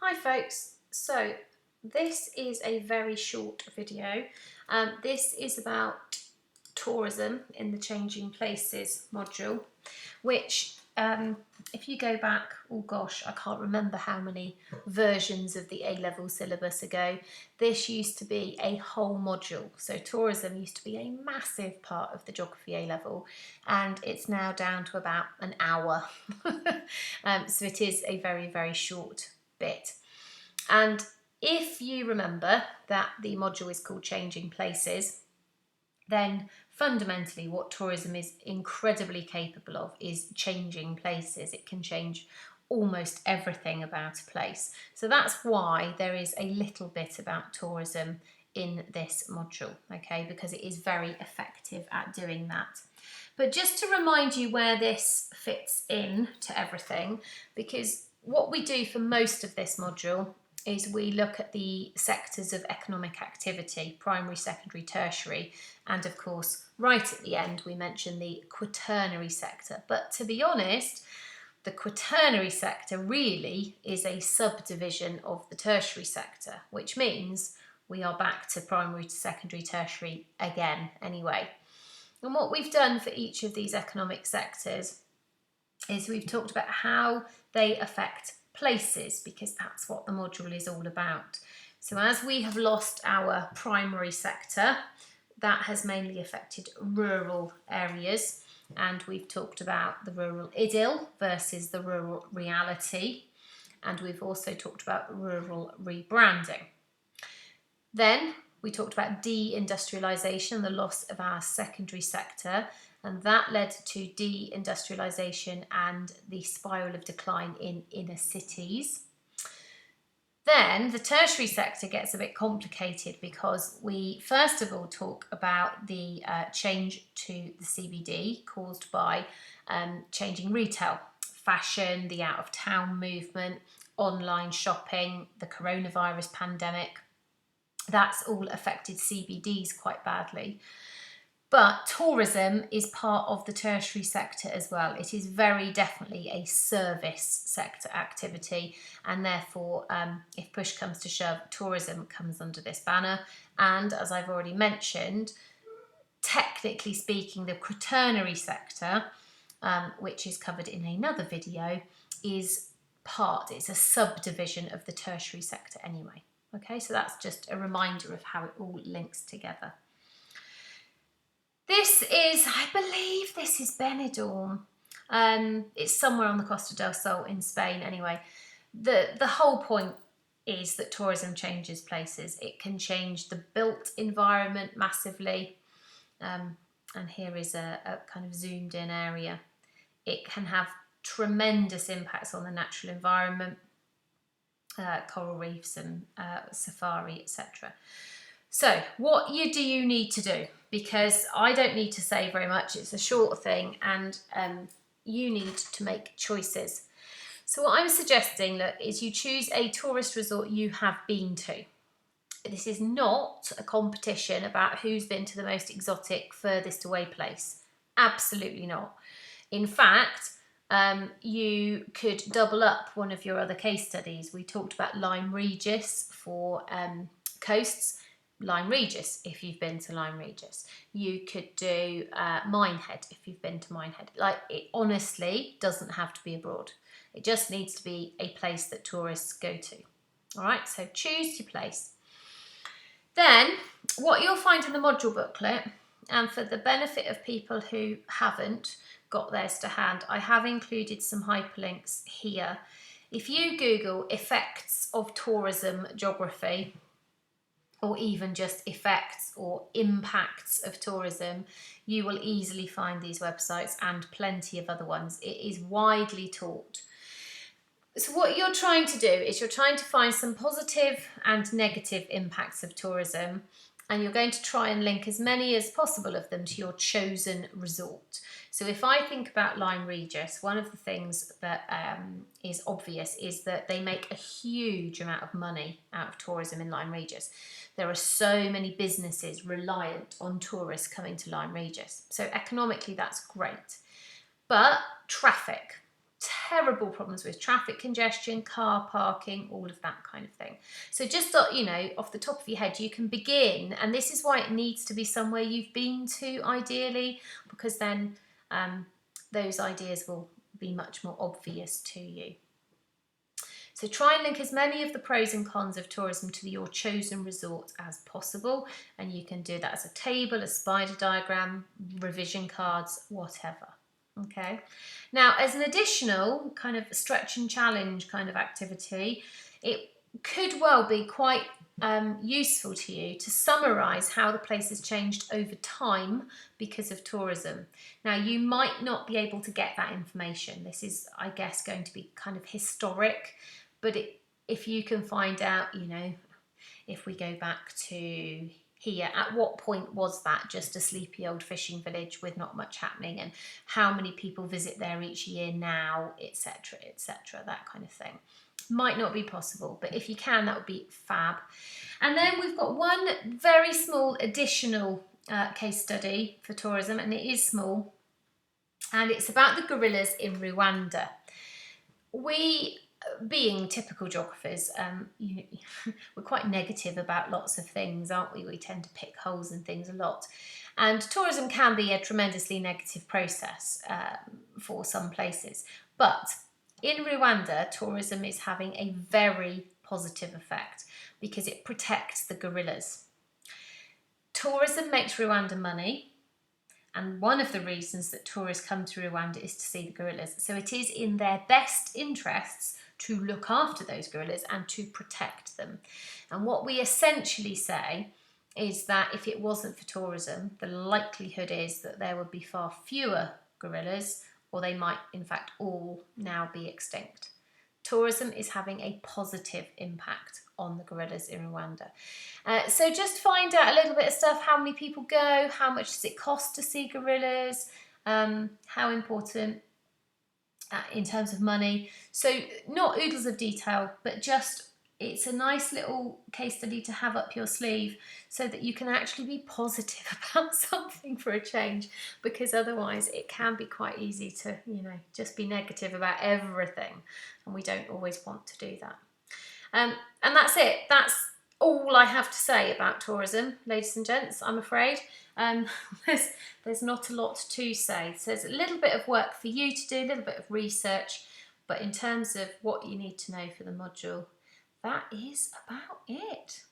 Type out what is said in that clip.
Hi folks, so this is a very short video. This is about tourism in the Changing Places module, which if you go back, oh gosh, I can't remember how many versions of the A-level syllabus ago, this used to be a whole module. So tourism used to be a massive part of the geography A-level, and it's now down to about an hour. So it is a very, very short bit. And if you remember that the module is called Changing Places, then fundamentally what tourism is incredibly capable of is changing places. It can change almost everything about a place. So that's why there is a little bit about tourism in this module, okay, because it is very effective at doing that. But just to remind you where this fits in to everything, because what we do for most of this module is we look at the sectors of economic activity, primary, secondary, tertiary, and of course, right at the end, we mention the quaternary sector. But to be honest, the quaternary sector really is a subdivision of the tertiary sector, which means we are back to primary to secondary, tertiary again anyway. And what we've done for each of these economic sectors is we've talked about how they affect places, because that's what the module is all about. So as we have lost our primary sector, that has mainly affected rural areas, and we've talked about the rural idyll versus the rural reality, and we've also talked about rural rebranding. Then we talked about deindustrialisation, the loss of our secondary sector, and that led to deindustrialisation and the spiral of decline in inner cities. Then the tertiary sector gets a bit complicated because we first of all talk about the change to the CBD caused by changing retail, fashion, the out of town movement, online shopping, the coronavirus pandemic. That's all affected CBDs quite badly. But tourism is part of the tertiary sector as well. It is very definitely a service sector activity, and therefore, if push comes to shove, tourism comes under this banner. And as I've already mentioned, technically speaking, the quaternary sector, which is covered in another video, it's a subdivision of the tertiary sector anyway. Okay, so that's just a reminder of how it all links together. This is, I believe this is Benidorm. It's somewhere on the Costa del Sol in Spain anyway. The whole point is that tourism changes places. It can change the built environment massively. And here is a kind of zoomed in area. It can have tremendous impacts on the natural environment, coral reefs and safari, etc. So what do you need to do? Because I don't need to say very much, it's a short thing, and you need to make choices. So what I'm suggesting, look, is you choose a tourist resort you have been to. This is not a competition about who's been to the most exotic, furthest away place. Absolutely not. In fact, you could double up one of your other case studies. We talked about Lyme Regis for coasts. Lyme Regis, if you've been to Lyme Regis. You could do Minehead if you've been to Minehead. Like, it honestly doesn't have to be abroad. It just needs to be a place that tourists go to. All right, so choose your place. Then what you'll find in the module booklet, and for the benefit of people who haven't got theirs to hand, I have included some hyperlinks here. If you Google effects of tourism geography, or even just effects or impacts of tourism, you will easily find these websites and plenty of other ones. It is widely taught. So what you're trying to do is you're trying to find some positive and negative impacts of tourism, and you're going to try and link as many as possible of them to your chosen resort. So if I think about Lyme Regis, one of the things that is obvious is that they make a huge amount of money out of tourism in Lyme Regis. There are so many businesses reliant on tourists coming to Lyme Regis. So economically, that's great. But traffic. terrible problems with traffic congestion, car parking, all of that kind of thing. So just, you know, off the top of your head, you can begin, and this is why it needs to be somewhere you've been to ideally, because then those ideas will be much more obvious to you. So try and link as many of the pros and cons of tourism to your chosen resort as possible, and you can do that as a table, a spider diagram, revision cards, whatever. Okay. Now, as an additional kind of stretch and challenge kind of activity, it could well be quite useful to you to summarise how the place has changed over time because of tourism. Now, you might not be able to get that information. This is, I guess, going to be kind of historic, but if you can find out, you know, if we go back to here, at what point was that just a sleepy old fishing village with not much happening, and how many people visit there each year now, etc., etc., that kind of thing. Might not be possible, but if you can, that would be fab. And then we've got one very small additional case study for tourism, and it is small, and it's about the gorillas in Rwanda. We, being typical geographers, we're quite negative about lots of things, aren't we? We tend to pick holes in things a lot. And tourism can be a tremendously negative process for some places. But in Rwanda, tourism is having a very positive effect because it protects the gorillas. Tourism makes Rwanda money. And one of the reasons that tourists come to Rwanda is to see the gorillas. So it is in their best interests to look after those gorillas and to protect them. And what we essentially say is that if it wasn't for tourism, the likelihood is that there would be far fewer gorillas, or they might in fact all now be extinct. Tourism is having a positive impact on the gorillas in Rwanda. So just find out a little bit of stuff. How many people go? How much does it cost to see gorillas? How important in terms of money? So not oodles of detail, but just it's a nice little case study to have up your sleeve so that you can actually be positive about something for a change, because otherwise it can be quite easy to, you know, just be negative about everything, and we don't always want to do that. And that's it. That's all I have to say about tourism, ladies and gents, I'm afraid. There's not a lot to say. So there's a little bit of work for you to do, a little bit of research, but in terms of what you need to know for the module, that is about it.